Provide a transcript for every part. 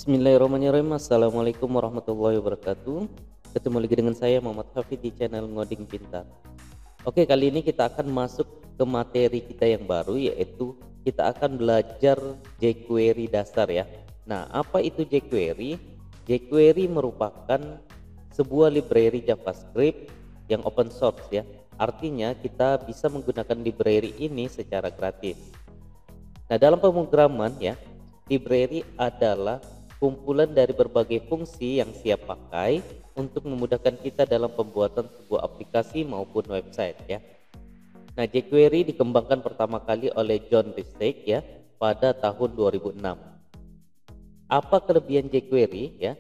Bismillahirrahmanirrahim. Assalamualaikum warahmatullahi wabarakatuh. Ketemu lagi dengan saya Muhammad Hafid di channel Ngoding Pintar. Oke, kali ini kita akan masuk ke materi kita yang baru, yaitu kita akan belajar jQuery dasar ya. Nah, apa itu jQuery? jQuery merupakan sebuah library JavaScript yang open source ya. Artinya kita bisa menggunakan library ini secara gratis. Nah, dalam pemrograman ya, library adalah kumpulan dari berbagai fungsi yang siap pakai untuk memudahkan kita dalam pembuatan sebuah aplikasi maupun website ya. Nah, jQuery dikembangkan pertama kali oleh John Ristich ya pada tahun 2006. Apa kelebihan jQuery ya?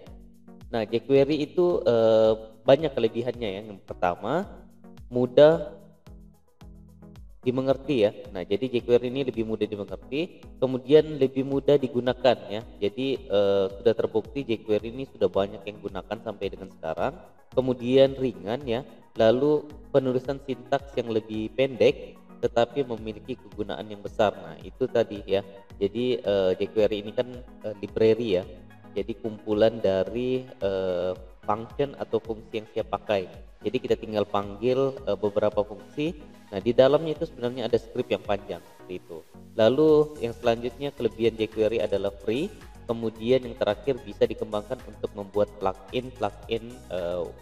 Nah, jQuery itu banyak kelebihannya ya. Yang pertama, mudah dimengerti ya. Nah, jadi jQuery ini lebih mudah dimengerti, kemudian lebih mudah digunakan ya. Jadi sudah terbukti jQuery ini sudah banyak yang gunakan sampai dengan sekarang. Kemudian ringan ya. Lalu penulisan sintaks yang lebih pendek tetapi memiliki kegunaan yang besar. Nah, itu tadi ya. Jadi jQuery ini kan library ya. Jadi kumpulan dari function atau fungsi yang siap pakai. Jadi kita tinggal panggil beberapa fungsi. Nah, di dalamnya itu sebenarnya ada script yang panjang seperti itu. Lalu yang selanjutnya kelebihan jQuery adalah free. Kemudian yang terakhir bisa dikembangkan untuk membuat plugin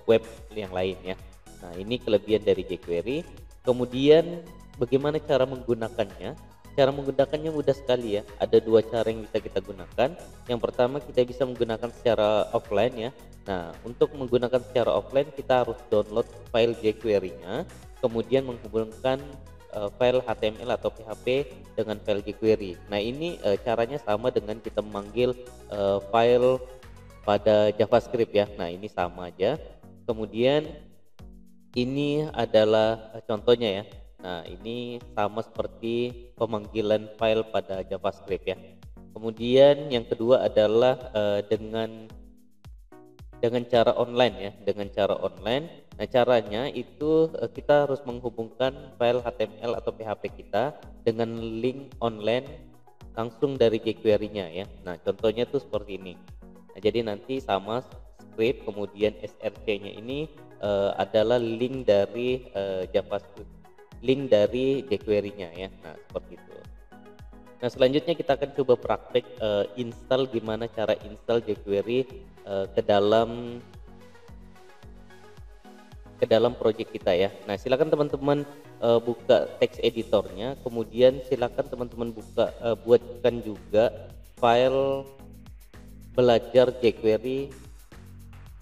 web yang lain ya. Nah, ini kelebihan dari jQuery. Kemudian bagaimana cara menggunakannya? Cara menggunakannya mudah sekali ya. Ada dua cara yang bisa kita gunakan. Yang pertama, kita bisa menggunakan secara offline ya. Nah, untuk menggunakan secara offline kita harus download file jQuery-nya, kemudian menghubungkan file HTML atau PHP dengan file jQuery. Nah, ini caranya sama dengan kita memanggil file pada JavaScript ya. Nah, ini sama aja. Kemudian ini adalah contohnya ya. Nah, ini sama seperti pemanggilan file pada JavaScript ya. Kemudian yang kedua adalah dengan cara online ya, dengan cara online. Nah, caranya itu kita harus menghubungkan file HTML atau PHP kita dengan link online langsung dari jQuery-nya ya. Nah, contohnya tuh seperti ini. Nah, jadi nanti sama script, kemudian src-nya ini adalah link dari JavaScript, link dari jQuery-nya ya. Nah, seperti itu. Nah, selanjutnya kita akan coba praktek install, gimana cara install jQuery ke dalam project kita ya. Nah, silakan teman-teman buka text editornya, kemudian silakan teman-teman buatkan juga file belajar jQuery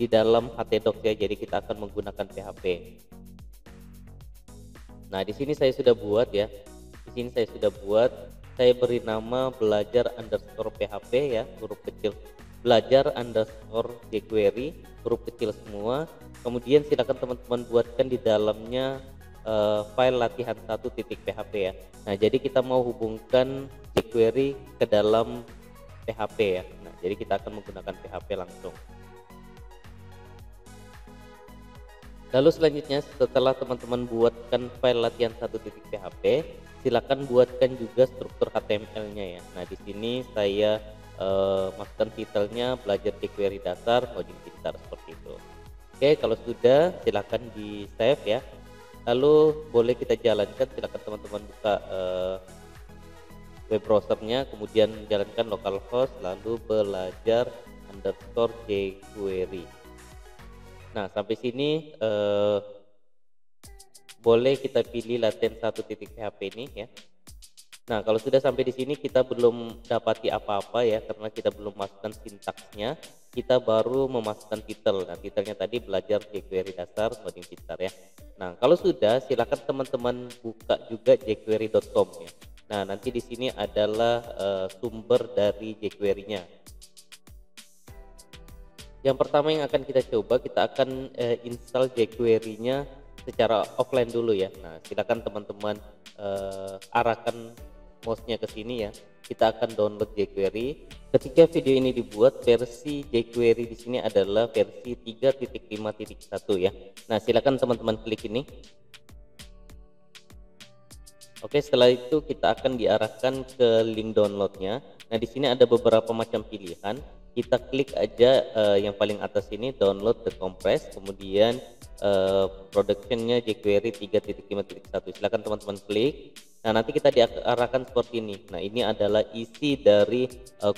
di dalam htdocs ya. Jadi kita akan menggunakan PHP. Nah, di sini saya sudah buat ya. Di sini saya sudah buat. Saya beri nama belajar_php ya, huruf kecil. Belajar_jQuery, huruf kecil semua. Kemudian silakan teman-teman buatkan di dalamnya file latihan 1.php ya. Nah, jadi kita mau hubungkan jQuery ke dalam PHP ya. Nah, jadi kita akan menggunakan PHP langsung. Lalu selanjutnya, setelah teman-teman buatkan file latihan 1.php, silakan buatkan juga struktur HTML-nya ya. Nah, di sini saya masukkan titelnya belajar jQuery dasar Ngoding Pintar seperti itu. Oke, kalau sudah silakan di save ya. Lalu boleh kita jalankan, silakan teman-teman buka web browsernya, kemudian jalankan localhost, lalu belajar_jQuery. Nah, sampai sini boleh kita pilih latihan 1.php ini ya. Nah, kalau sudah sampai di sini kita belum dapati apa-apa ya, karena kita belum masukkan sintaksnya. Kita baru memasukkan titel. Nah, titelnya tadi belajar jQuery dasar Ngoding Pintar ya. Nah, kalau sudah silakan teman-teman buka juga jQuery.com ya. Nah, nanti di sini adalah sumber dari jQuery-nya. Yang pertama yang akan kita coba, kita akan install jQuery-nya secara offline dulu ya. Nah, silakan teman-teman arahkan mouse-nya ke sini ya. Kita akan download jQuery. Ketika video ini dibuat, versi jQuery di sini adalah versi 3.5.1 ya. Nah, silakan teman-teman klik ini. Oke, setelah itu kita akan diarahkan ke link downloadnya. Nah, di sini ada beberapa macam pilihan. kita klik aja yang paling atas ini, download the compress, kemudian productionnya jQuery 3.5.1. Silakan teman-teman klik. Nah, nanti kita diarahkan seperti ini. Nah, ini adalah isi dari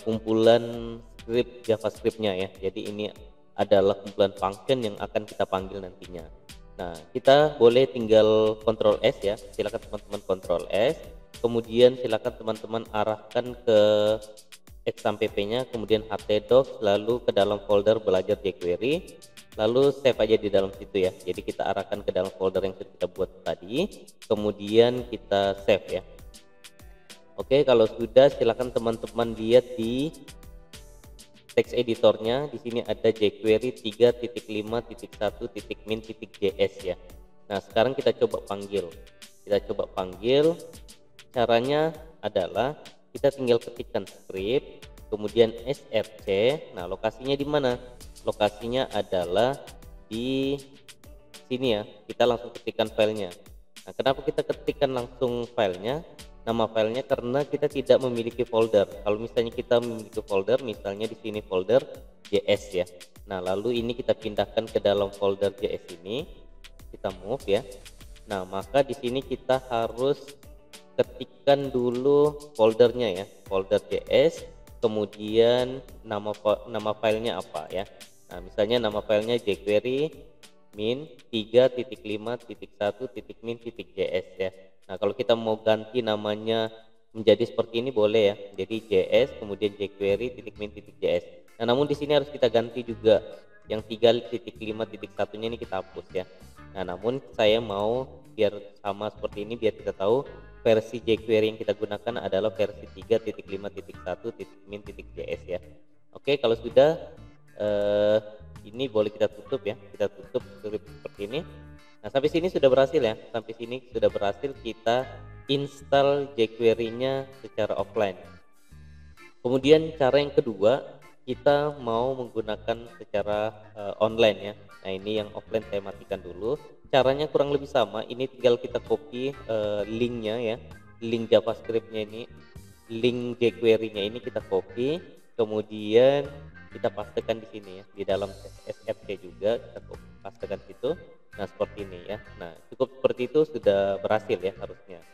kumpulan script JavaScript-nya ya. Jadi ini adalah kumpulan function yang akan kita panggil nantinya. Nah, kita boleh tinggal Ctrl S ya. Silakan teman-teman Ctrl S. Kemudian silakan teman-teman arahkan ke XAMPP-nya, kemudian htdocs, lalu ke dalam folder belajar jQuery, lalu save aja di dalam situ ya. Jadi kita arahkan ke dalam folder yang sudah kita buat tadi, kemudian kita save ya. Oke, kalau sudah silakan teman-teman lihat di text editornya. Di sini ada jQuery 3.5.1.min.js ya. Nah, sekarang kita coba panggil. Caranya adalah kita tinggal ketikkan script, kemudian src. Nah, lokasinya di mana? Lokasinya adalah di sini ya. Kita langsung ketikkan filenya. Nah, kenapa kita ketikkan langsung filenya? Nama filenya karena kita tidak memiliki folder. Kalau misalnya kita memiliki folder, misalnya di sini folder JS ya. Nah, lalu ini kita pindahkan ke dalam folder JS ini. Kita move ya. Nah, maka di sini kita harus ketikkan dulu foldernya ya, folder JS, kemudian nama filenya apa ya. Nah, misalnya nama filenya jQuery min 3.5.1.min.js ya. Nah, kalau kita mau ganti namanya menjadi seperti ini boleh ya. Jadi JS kemudian jQuery.min.js. Nah, namun di sini harus kita ganti juga yang 3.5.1-nya ini kita hapus ya. Nah, namun saya mau biar sama seperti ini, biar kita tahu versi jQuery yang kita gunakan adalah versi 3.5.1.min.js ya. Oke, kalau sudah ini boleh kita tutup ya. Kita tutup script seperti ini. Nah, sampai sini sudah berhasil ya. Sampai sini sudah berhasil kita install jQuery-nya secara offline. Kemudian cara yang kedua, kita mau menggunakan secara online ya. Nah, ini yang offline saya matikan dulu. Caranya kurang lebih sama. Ini tinggal kita copy linknya ya, link JavaScript-nya ini, link jQuery-nya ini kita copy, kemudian kita pastekan di sini ya, di dalam src juga kita pastekan situ. Nah, seperti ini ya. Nah, cukup seperti itu sudah berhasil ya harusnya.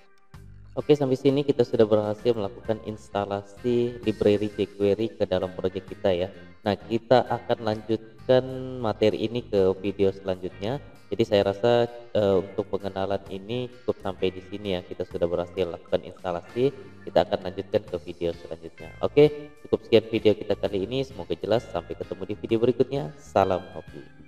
Oke, sampai sini kita sudah berhasil melakukan instalasi library jQuery ke dalam project kita ya. Nah, kita akan lanjutkan materi ini ke video selanjutnya. Jadi saya rasa untuk pengenalan ini cukup sampai di sini ya. Kita sudah berhasil lakukan instalasi. Kita akan lanjutkan ke video selanjutnya. Oke, cukup sekian video kita kali ini. Semoga jelas. Sampai ketemu di video berikutnya. Salam hobi.